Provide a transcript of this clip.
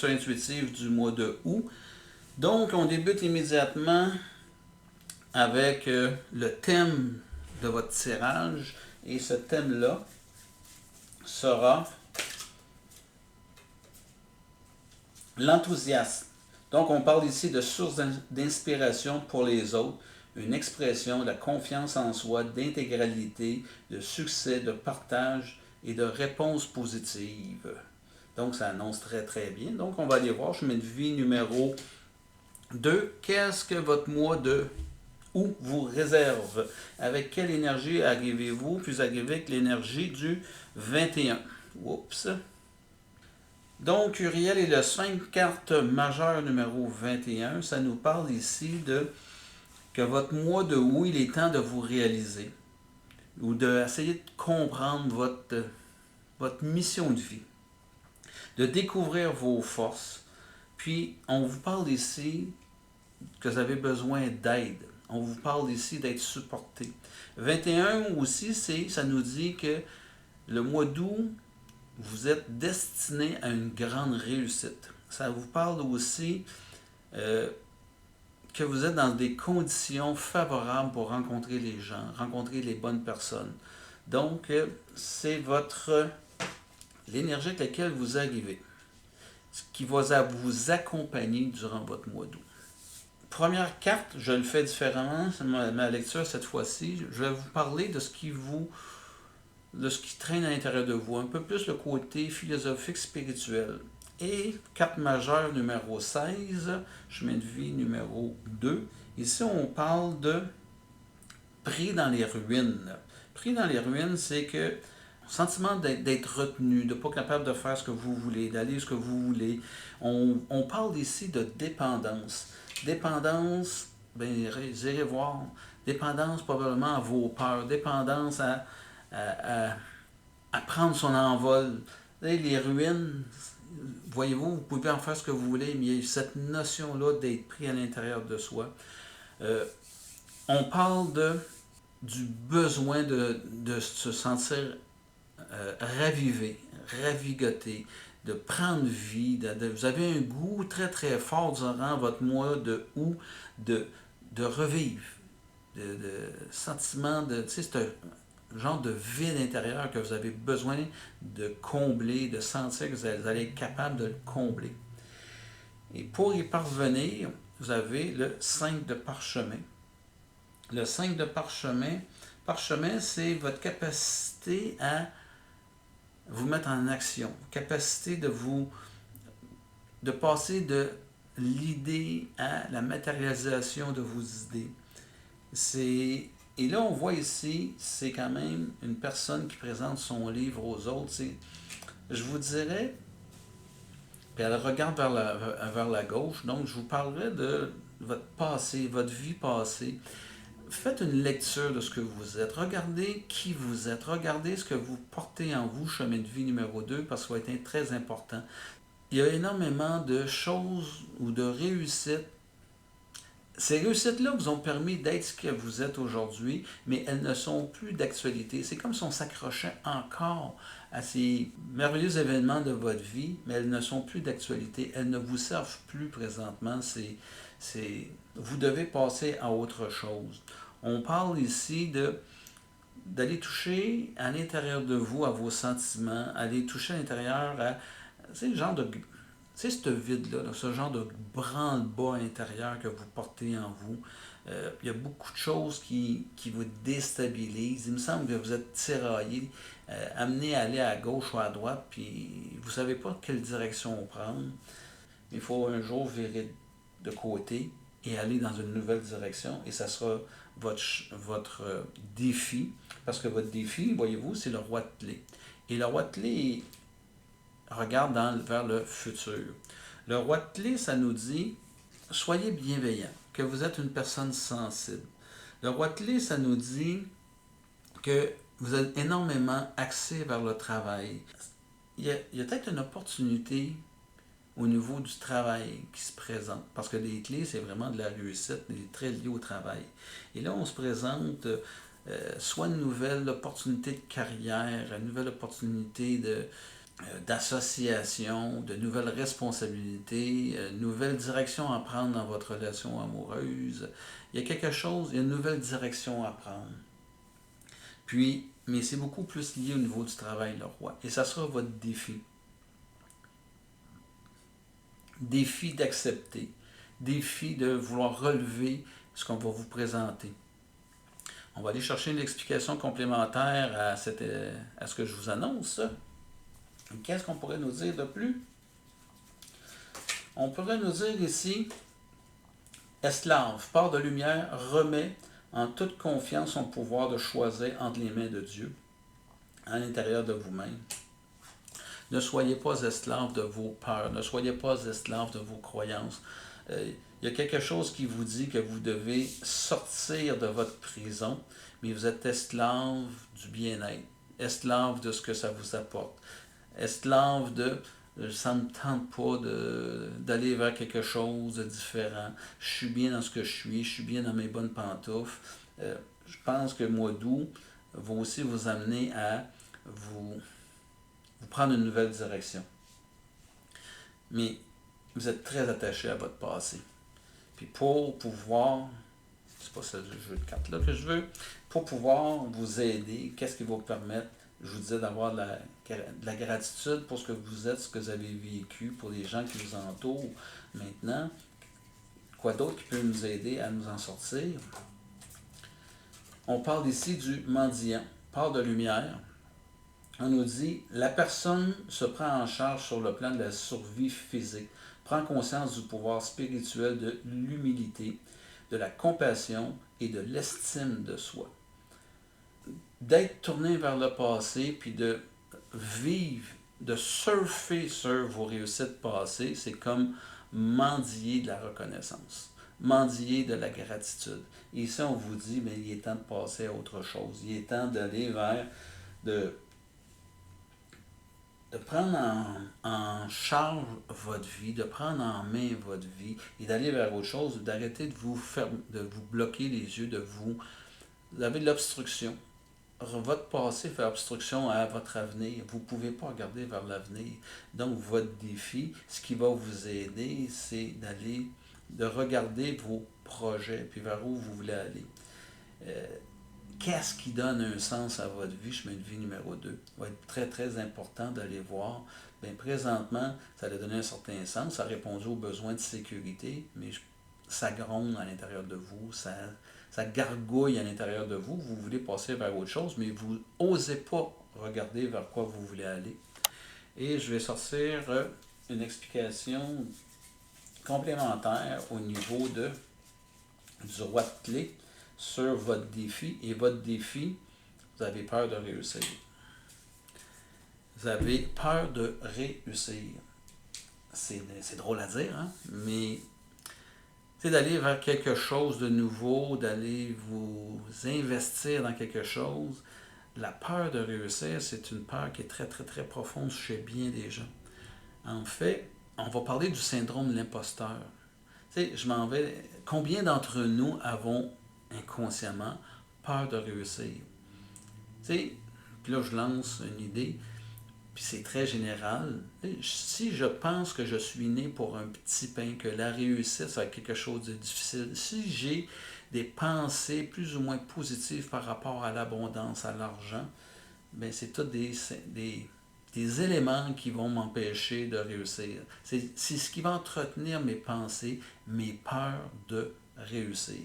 lecture intuitive du mois de août. Donc, on débute immédiatement avec le thème de votre tirage. Et ce thème-là sera l'enthousiasme. Donc, on parle ici de source d'inspiration pour les autres, une expression de la confiance en soi, d'intégralité, de succès, de partage et de réponse positive. Donc, ça annonce très, très bien. Donc, on va aller voir chemin de vie numéro 2. Qu'est-ce que votre mois de août vous réserve? Avec quelle énergie arrivez-vous? Puis arrivez avec l'énergie du 21. Oups! Donc, Uriel est le 5 cartes majeures numéro 21. Ça nous parle ici de que votre mois de août, il est temps de vous réaliser ou d'essayer de comprendre votre mission de vie, de découvrir vos forces. Puis, on vous parle ici que vous avez besoin d'aide. On vous parle ici d'être supporté. 21 aussi, ça nous dit que le mois d'août, vous êtes destiné à une grande réussite. Ça vous parle aussi que vous êtes dans des conditions favorables pour rencontrer les gens, rencontrer les bonnes personnes. Donc, c'est l'énergie avec laquelle vous arrivez, ce qui va vous accompagner durant votre mois d'août. Première carte, je le fais différemment, c'est ma lecture cette fois-ci. Je vais vous parler de ce qui traîne à l'intérieur de vous, un peu plus le côté philosophique, spirituel. Et carte majeure numéro 16, chemin de vie numéro 2. Ici, on parle de pris dans les ruines. Pris dans les ruines, c'est que sentiment d'être retenu, de ne pas capable de faire ce que vous voulez, d'aller ce que vous voulez. On parle ici de dépendance. Dépendance, bien, vous irez voir, dépendance probablement à vos peurs, dépendance à prendre son envol. Les ruines, voyez-vous, vous pouvez en faire ce que vous voulez, mais il y a cette notion-là d'être pris à l'intérieur de soi. On parle du besoin de se sentir ravivé, ravigoté, de prendre vie. Vous avez un goût très très fort durant votre mois de août de revivre, de sentiment de... C'est un genre de vide intérieur que vous avez besoin de combler, de sentir que vous allez être capable de le combler. Et pour y parvenir, vous avez le 5 de parchemin. Le 5 de parchemin, c'est votre capacité à vous mettre en action, capacité de passer de l'idée à la matérialisation de vos idées. Et là, on voit ici, c'est quand même une personne qui présente son livre aux autres. Je vous dirais, puis elle regarde vers la gauche, donc je vous parlerai de votre passé, votre vie passée. Faites une lecture de ce que vous êtes. Regardez qui vous êtes. Regardez ce que vous portez en vous, chemin de vie numéro 2, parce que ça va être très important. Il y a énormément de choses ou de réussites. Ces réussites-là vous ont permis d'être ce que vous êtes aujourd'hui, mais elles ne sont plus d'actualité. C'est comme si on s'accrochait encore à ces merveilleux événements de votre vie, mais elles ne sont plus d'actualité. Elles ne vous servent plus présentement. Vous devez passer à autre chose. On parle ici d'aller toucher à l'intérieur de vous, à vos sentiments, aller toucher à l'intérieur à... C'est le genre de... C'est ce vide-là, ce genre de branle-bas intérieur que vous portez en vous. Il y a beaucoup de choses qui vous déstabilisent. Il me semble que vous êtes tiraillé, amené à aller à gauche ou à droite, puis vous ne savez pas quelle direction prendre. Il faut un jour virer de côté et aller dans une nouvelle direction, et ça sera votre défi, parce que votre défi, voyez-vous, c'est le roi de clé. Et le roi de clé regarde vers le futur. Le roi de clé, ça nous dit, soyez bienveillant, que vous êtes une personne sensible. Le roi de clé, ça nous dit que vous êtes énormément axé vers le travail. Il y a peut-être une opportunité au niveau du travail qui se présente. Parce que les clés, c'est vraiment de la réussite, c'est très lié au travail. Et là, on se présente soit une nouvelle opportunité de carrière, une nouvelle opportunité d'association, de nouvelles responsabilités, nouvelle direction à prendre dans votre relation amoureuse. Il y a quelque chose, il y a une nouvelle direction à prendre. Puis, mais c'est beaucoup plus lié au niveau du travail, le roi. Et ça sera votre défi. Défi d'accepter. Défi de vouloir relever ce qu'on va vous présenter. On va aller chercher une explication complémentaire à ce que je vous annonce. Qu'est-ce qu'on pourrait nous dire de plus? On pourrait nous dire ici, esclave, part de lumière, remet en toute confiance son pouvoir de choisir entre les mains de Dieu, à l'intérieur de vous-même. Ne soyez pas esclave de vos peurs, ne soyez pas esclave de vos croyances. Il y a quelque chose qui vous dit que vous devez sortir de votre prison, mais vous êtes esclave du bien-être, esclave de ce que ça vous apporte, esclave de ça ne me tente pas d'aller vers quelque chose de différent. Je suis bien dans ce que je suis bien dans mes bonnes pantoufles. Je pense que le mois d'août va aussi vous amener à vous prendre une nouvelle direction. Mais vous êtes très attaché à votre passé. Puis pour pouvoir, c'est pas ce jeu de cartes là que je veux, pour pouvoir vous aider, qu'est-ce qui va vous permettre, je vous disais, d'avoir de la gratitude pour ce que vous êtes, ce que vous avez vécu, pour les gens qui vous entourent. Maintenant, quoi d'autre qui peut nous aider à nous en sortir? On parle ici du mendiant, part de lumière. On nous dit, la personne se prend en charge sur le plan de la survie physique, prend conscience du pouvoir spirituel de l'humilité, de la compassion et de l'estime de soi. D'être tourné vers le passé, puis de vivre, de surfer sur vos réussites passées, c'est comme mendier de la reconnaissance, mendier de la gratitude. Et ici, on vous dit, mais il est temps de passer à autre chose. Il est temps d'aller vers de prendre en charge votre vie, de prendre en main votre vie et d'aller vers autre chose, d'arrêter de vous bloquer les yeux, vous avez de l'obstruction. Votre passé fait obstruction à votre avenir. Vous ne pouvez pas regarder vers l'avenir. Donc, votre défi, ce qui va vous aider, c'est de regarder vos projets, puis vers où vous voulez aller. Qu'est-ce qui donne un sens à votre vie, chemin de vie numéro 2? Il va être très, très important d'aller voir. Bien, présentement, ça a donné un certain sens, ça a répondu aux besoins de sécurité, mais ça gronde à l'intérieur de vous, ça gargouille à l'intérieur de vous, vous voulez passer vers autre chose, mais vous n'osez pas regarder vers quoi vous voulez aller. Et je vais sortir une explication complémentaire au niveau du roi de clé sur votre défi. Et votre défi, vous avez peur de réussir. Vous avez peur de réussir. C'est drôle à dire, hein? Mais c'est d'aller vers quelque chose de nouveau, d'aller vous investir dans quelque chose. La peur de réussir, c'est une peur qui est très, très, très profonde chez bien des gens. En fait, on va parler du syndrome de l'imposteur. Tu sais, je m'en vais. Combien d'entre nous avons inconsciemment peur de réussir? Tu sais, puis là, je lance une idée, puis c'est très général. Si je pense que je suis né pour un petit pain, que la réussite, ça va être quelque chose de difficile, si j'ai des pensées plus ou moins positives par rapport à l'abondance, à l'argent, bien, c'est tous des éléments qui vont m'empêcher de réussir. C'est ce qui va entretenir mes pensées, mes peurs de réussir.